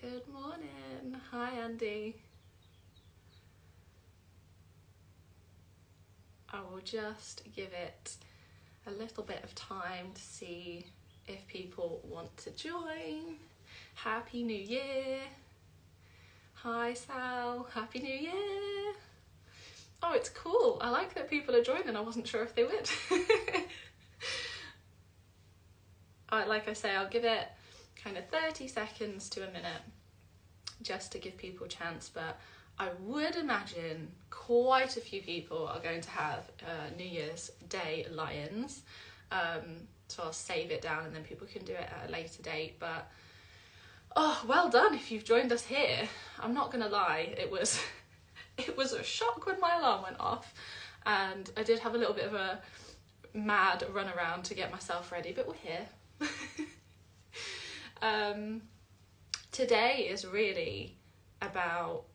Good morning. Hi, Andy. I will just give it a little bit of time to see if people want to join. Happy New Year. Hi, Sal. Happy New Year. Oh, it's cool. I like that people are joining. I wasn't sure if they would. Like I say, I'll give it kind of 30 seconds to a minute just to give people a chance, but I would imagine quite a few people are going to have New Year's Day lie-ins, so I'll save it down and then people can do it at a later date. But oh, well done if you've joined us here. I'm not gonna lie, it was a shock when my alarm went off, and I did have a little bit of a mad run around to get myself ready, but we're here. Today is really about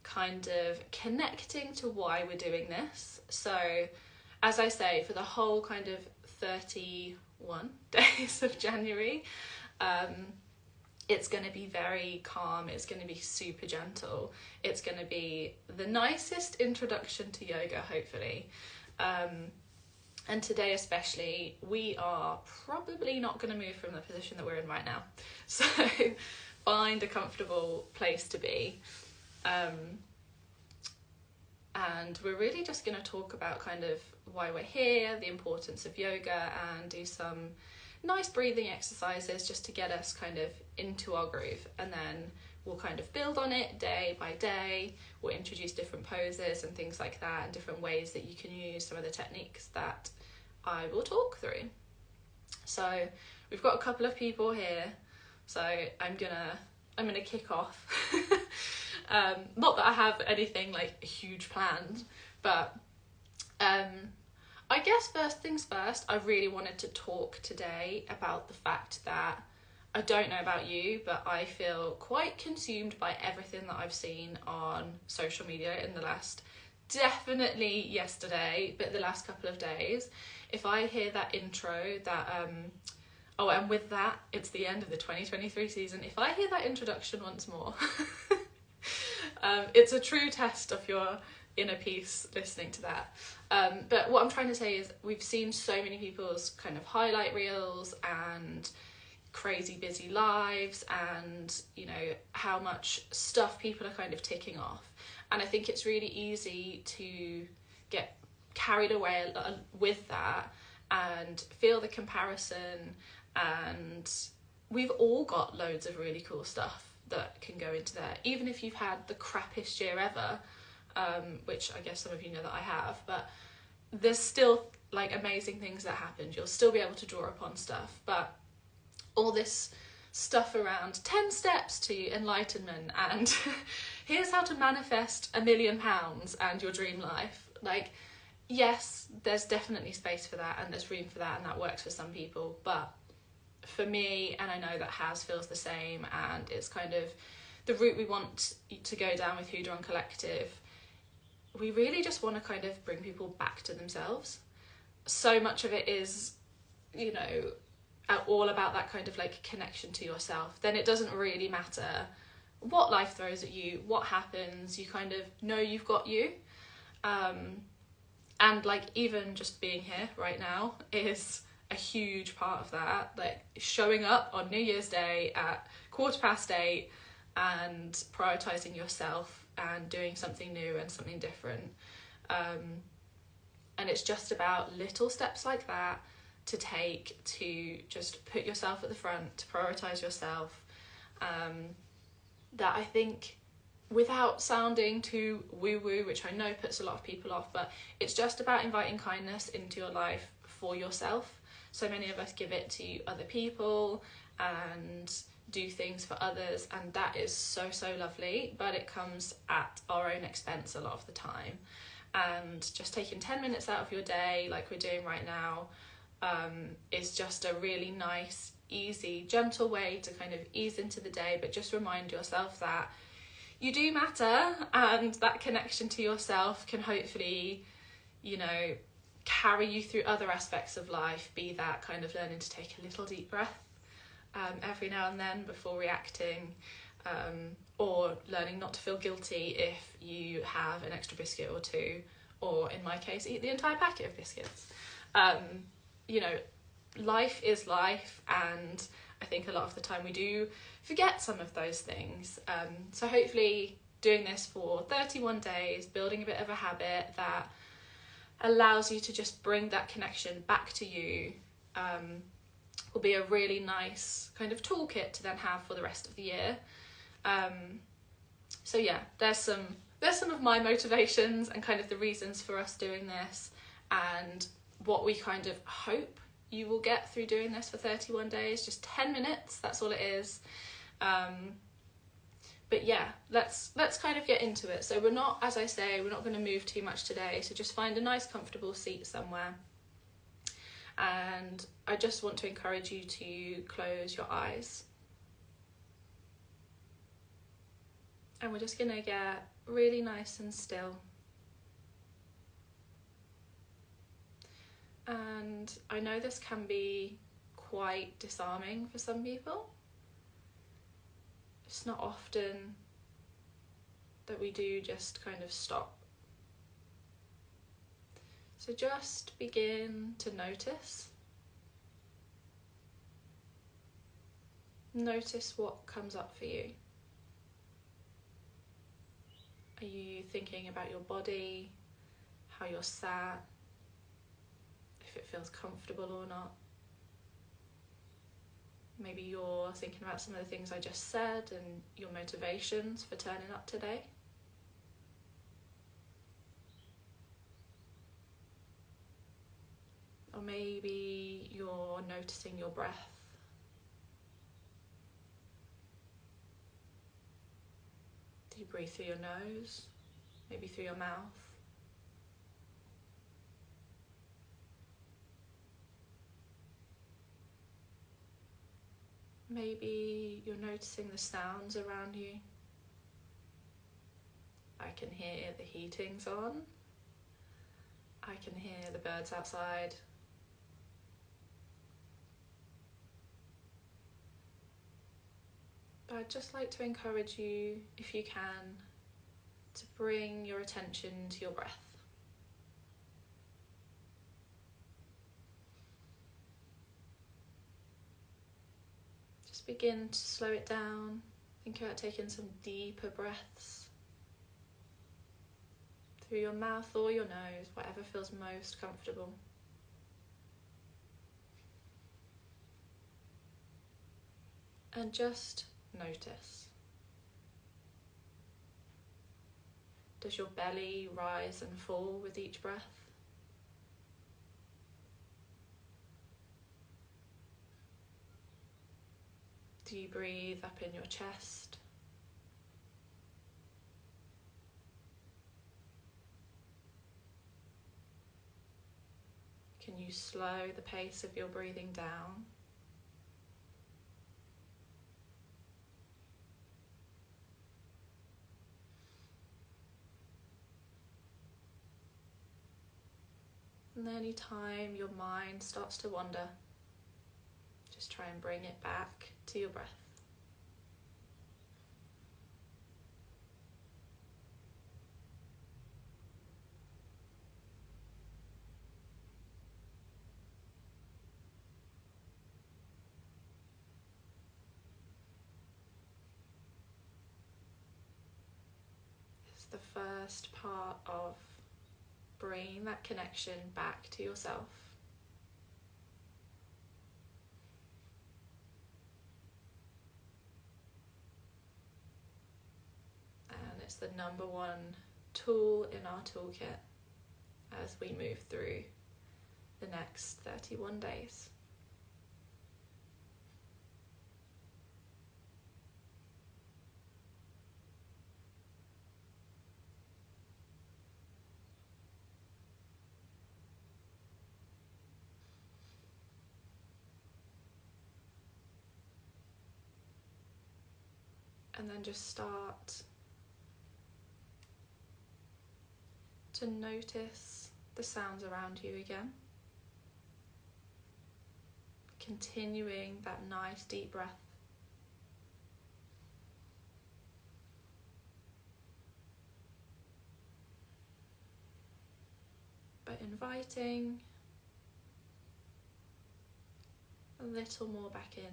kind of connecting to why we're doing this. So as I say, for the whole kind of 31 days of January, it's going to be very calm, it's going to be super gentle, it's going to be the nicest introduction to yoga, hopefully. And today especially, we are probably not going to move from the position that we're in right now. So find a comfortable place to be. And we're really just going to talk about kind of why we're here, the importance of yoga, and do some nice breathing exercises just to get us kind of into our groove. And then we'll kind of build on it day by day. We'll introduce different poses and things like that, and different ways that you can use some of the techniques that I will talk through. So we've got a couple of people here, so I'm gonna kick off. Not that I have anything like huge planned, but I guess first things first, I really wanted to talk today about the fact that I don't know about you, but I feel quite consumed by everything that I've seen on social media in the last, definitely yesterday, but the last couple of days. If I hear that intro, that oh, and with that, it's the end of the 2023 season. If I hear that introduction once more, it's a true test of your inner peace listening to that. But what I'm trying to say is we've seen so many people's kind of highlight reels and crazy busy lives, and you know how much stuff people are kind of ticking off, and I think it's really easy to get carried away with that and feel the comparison. And we've all got loads of really cool stuff that can go into there, even if you've had the crappiest year ever, which I guess some of you know that I have, but there's still like amazing things that happened. You'll still be able to draw upon stuff. But all this stuff around 10 steps to enlightenment and here's how to manifest £1 million and your dream life, like, yes, there's definitely space for that and there's room for that, and that works for some people. But for me, and I know that Haz feels the same, and it's kind of the route we want to go down with Hudron Collective, we really just want to kind of bring people back to themselves. So much of it is, you know, all about that kind of like connection to yourself. Then it doesn't really matter what life throws at you, what happens, you kind of know you've got you. And like even just being here right now is a huge part of that, like showing up on New Year's Day at 8:15 and prioritizing yourself and doing something new and something different. And it's just about little steps like that to take to just put yourself at the front, to prioritize yourself. That I think, without sounding too woo-woo, which I know puts a lot of people off, but it's just about inviting kindness into your life for yourself. So many of us give it to other people and do things for others, and that is so lovely, but it comes at our own expense a lot of the time. And just taking 10 minutes out of your day, like we're doing right now, is just a really nice, easy, gentle way to kind of ease into the day, but just remind yourself that you do matter, and that connection to yourself can hopefully, you know, carry you through other aspects of life, be that kind of learning to take a little deep breath every now and then before reacting, or learning not to feel guilty if you have an extra biscuit or two, or in my case, eat the entire packet of biscuits. You know, life is life, and I think a lot of the time we do forget some of those things. So hopefully doing this for 31 days, building a bit of a habit that allows you to just bring that connection back to you, will be a really nice kind of toolkit to then have for the rest of the year. So yeah, there's some of my motivations and kind of the reasons for us doing this, and what we kind of hope you will get through doing this for 31 days. Just 10 minutes, that's all it is. But yeah, let's kind of get into it. So we're not, as I say, we're not going to move too much today. So just find a nice comfortable seat somewhere. And I just want to encourage you to close your eyes. And we're just going to get really nice and still. And I know this can be quite disarming for some people. It's not often that we do just kind of stop. So just begin to notice. Notice what comes up for you. Are you thinking about your body, how you're sat, if it feels comfortable or not? Maybe you're thinking about some of the things I just said and your motivations for turning up today. Or maybe you're noticing your breath. Do you breathe through your nose? Maybe through your mouth? Maybe you're noticing the sounds around you. I can hear the heating's on. I can hear the birds outside. But I'd just like to encourage you, if you can, to bring your attention to your breath. Just begin to slow it down. Think about taking some deeper breaths through your mouth or your nose, whatever feels most comfortable. And just notice. Does your belly rise and fall with each breath? Do you breathe up in your chest? Can you slow the pace of your breathing down? And any time your mind starts to wander, just try and bring it back to your breath. It's the first part of bringing that connection back to yourself. And it's the number one tool in our toolkit as we move through the next 31 days. And then just start to notice the sounds around you again. Continuing that nice deep breath. but inviting a little more back in.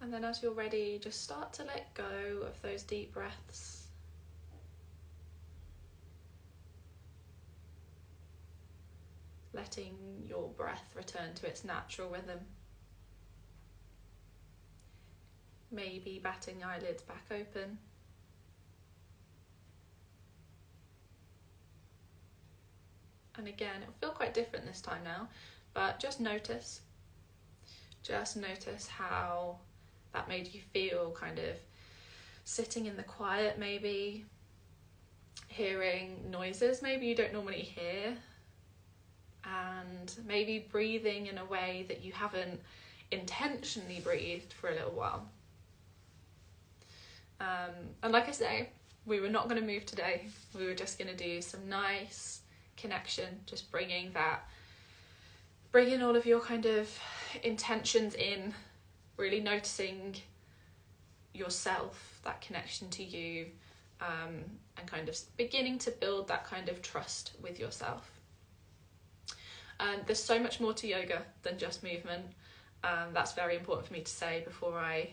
And then as you're ready, just start to let go of those deep breaths. Letting your breath return to its natural rhythm. Maybe batting eyelids back open. And again, it'll feel quite different this time now, but just notice. Just notice how that made you feel, kind of sitting in the quiet, maybe hearing noises maybe you don't normally hear, and maybe breathing in a way that you haven't intentionally breathed for a little while. And like I say, we were not going to move today. We were just going to do some nice connection, just bringing all of your kind of intentions in, really noticing yourself, that connection to you, and kind of beginning to build that kind of trust with yourself. There's so much more to yoga than just movement. That's very important for me to say before I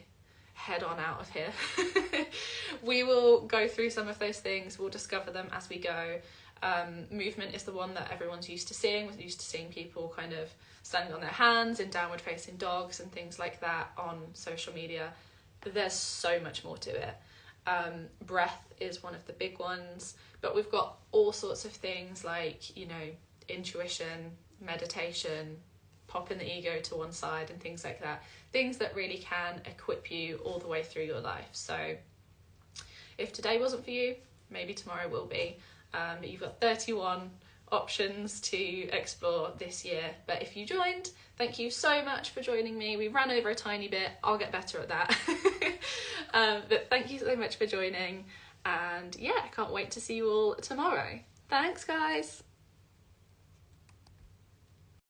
head on out of here. We will go through some of those things, we'll discover them as we go. Movement is the one that everyone's used to seeing. We're used to seeing people kind of standing on their hands in downward facing dogs and things like that on social media. There's so much more to it. Breath is one of the big ones, but we've got all sorts of things like, you know, intuition, meditation, popping the ego to one side and things like that. Things that really can equip you all the way through your life. So if today wasn't for you, maybe tomorrow will be. But you've got 31 options to explore this year. But if you joined, thank you so much for joining me. We ran over a tiny bit. I'll get better at that. But thank you so much for joining. And yeah, I can't wait to see you all tomorrow. Thanks, guys.